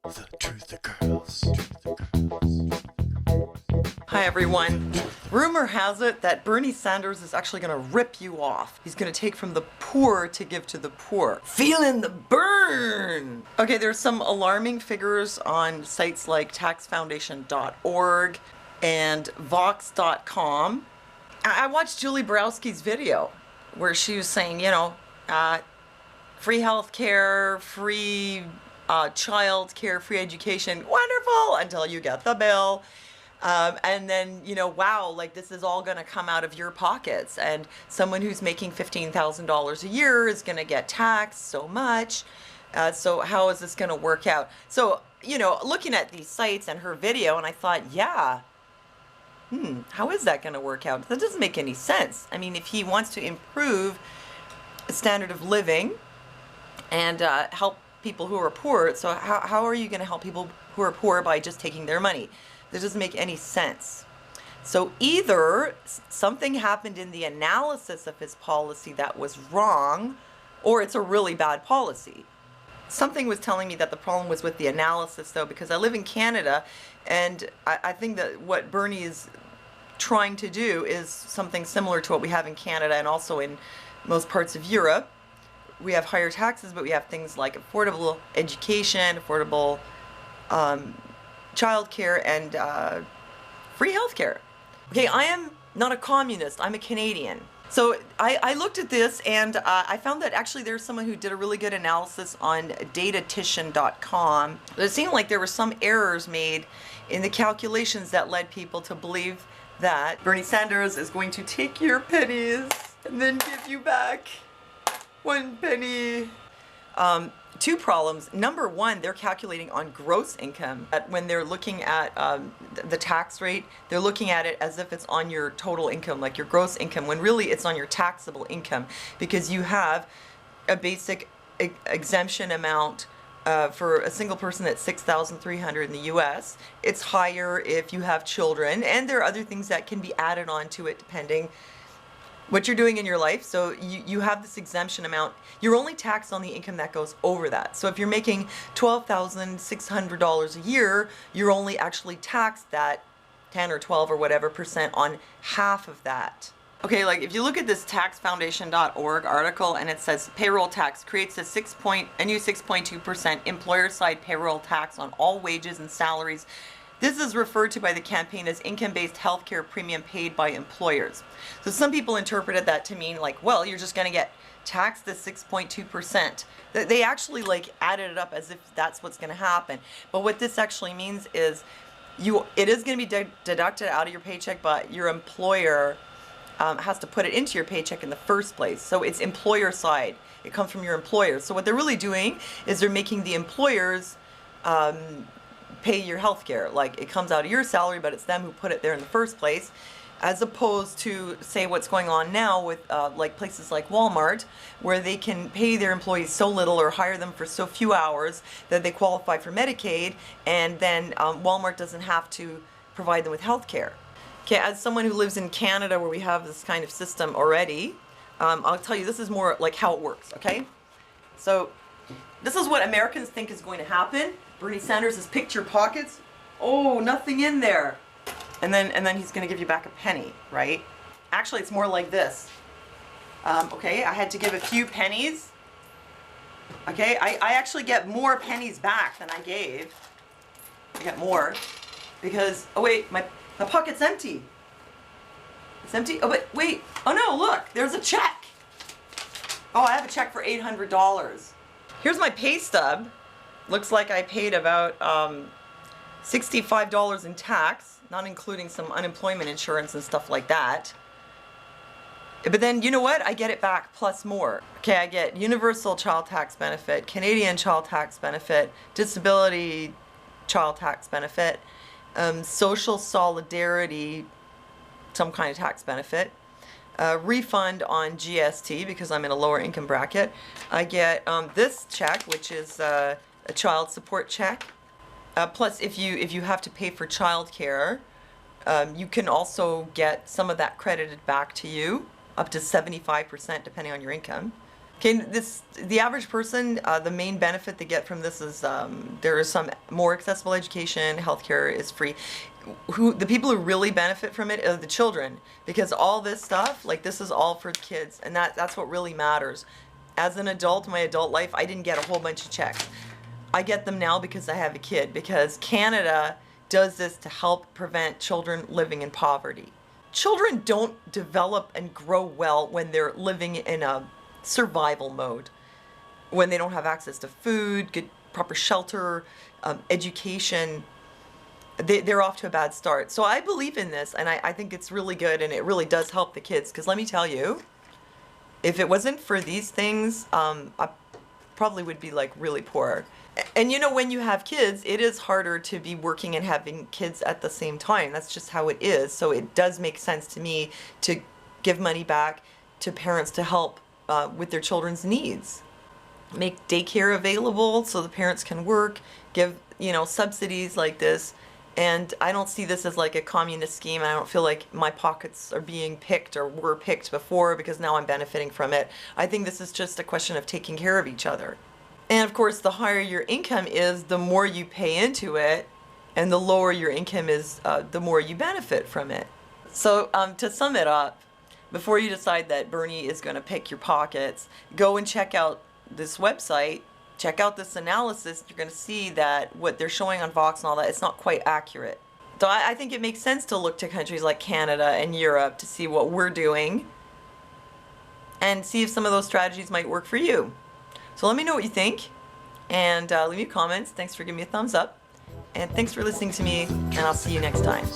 The Truth Girls. Hi everyone. Rumor has it that Bernie Sanders is actually going to rip you off. He's going to take from the poor to give to the poor. Feeling the burn! Okay, there's some alarming figures on sites like taxfoundation.org and vox.com. I watched Julie Borowski's video where she was saying, free health care, free child care, free education, wonderful until you get the bill. And then, wow, like this is all going to come out of your pockets. And someone who's making $15,000 a year is going to get taxed so much. So how is this going to work out? So, looking at these sites and her video, and I thought, how is that going to work out? That doesn't make any sense. I mean, if he wants to improve the standard of living and help people who are poor, so how are you going to help people who are poor by just taking their money? That doesn't make any sense. So either something happened in the analysis of his policy that was wrong, or it's a really bad policy. Something was telling me that the problem was with the analysis, though, because I live in Canada, and I think that what Bernie is trying to do is something similar to what we have in Canada and also in most parts of Europe. We have higher taxes, but we have things like affordable education, affordable childcare, and free healthcare. Okay, I am not a communist, I'm a Canadian. So I looked at this and I found that actually there's someone who did a really good analysis on datatition.com. It seemed like there were some errors made in the calculations that led people to believe that Bernie Sanders is going to take your pennies and then give you back 1 penny. Two problems. Number one, they're calculating on gross income. When they're looking at the tax rate, they're looking at it as if it's on your total income, like your gross income, when really it's on your taxable income, because you have a basic exemption amount for a single person that's $6,300 in the US. It's higher if you have children, and there are other things that can be added on to it depending what you're doing in your life. So you have this exemption amount. You're only taxed on the income that goes over that. So if you're making $12,600 a year, you're only actually taxed that 10 or 12 or whatever percent on half of that. Okay, like if you look at this taxfoundation.org article, and it says payroll tax creates a new 6.2% employer-side payroll tax on all wages and salaries. This is referred to by the campaign as income-based healthcare premium paid by employers. So some people interpreted that to mean like, well, you're just going to get taxed the 6.2%. They actually like added it up as if that's what's going to happen. But what this actually means is it is going to be deducted out of your paycheck, but your employer has to put it into your paycheck in the first place. So it's employer side. It comes from your employer. So what they're really doing is they're making the employers pay your health care. Like it comes out of your salary, but it's them who put it there in the first place, as opposed to say what's going on now with like places like Walmart, where they can pay their employees so little or hire them for so few hours that they qualify for Medicaid, and then Walmart doesn't have to provide them with health care. Okay, as someone who lives in Canada where we have this kind of system already, I'll tell you this is more like how it works, okay? So this is what Americans think is going to happen. Bernie Sanders has picked your pockets. Oh, nothing in there. And then he's going to give you back a penny, right? Actually, it's more like this. Okay, I had to give a few pennies. Okay, I actually get more pennies back than I gave. I get more because, oh wait, my pocket's empty. It's empty. Oh, but wait. Oh no, look, there's a check. Oh, I have a check for $800. Here's my pay stub. Looks like I paid about $65 in tax, not including some unemployment insurance and stuff like that. But then, you know what? I get it back plus more. Okay, I get universal child tax benefit, Canadian child tax benefit, disability child tax benefit, social solidarity, some kind of tax benefit, refund on GST because I'm in a lower income bracket. I get this check, which is a child support check. Plus, if you have to pay for childcare, you can also get some of that credited back to you, up to 75% depending on your income. Okay, the average person, the main benefit they get from this is there is some more accessible education, healthcare is free. The people who really benefit from it are the children, because all this stuff, like this is all for kids, and that's what really matters. As an adult, my adult life, I didn't get a whole bunch of checks. I get them now because I have a kid, because Canada does this to help prevent children living in poverty. Children don't develop and grow well when they're living in a survival mode, when they don't have access to food, good proper shelter, education. They're off to a bad start. So I believe in this, and I think it's really good, and it really does help the kids, because let me tell you, if it wasn't for these things, I probably would be like really poor. And you know, when you have kids, it is harder to be working and having kids at the same time. That's just how it is. So it does make sense to me to give money back to parents to help with their children's needs. Make daycare available so the parents can work, give, subsidies like this. And I don't see this as like a communist scheme. I don't feel like my pockets are being picked or were picked before because now I'm benefiting from it. I think this is just a question of taking care of each other. And of course, the higher your income is, the more you pay into it, and the lower your income is, the more you benefit from it. So to sum it up, before you decide that Bernie is going to pick your pockets, go and check out this website, check out this analysis. You're going to see that what they're showing on Vox and all that, it's not quite accurate. So I think it makes sense to look to countries like Canada and Europe to see what we're doing and see if some of those strategies might work for you. So let me know what you think, and leave me comments. Thanks for giving me a thumbs up, and thanks for listening to me, and I'll see you next time.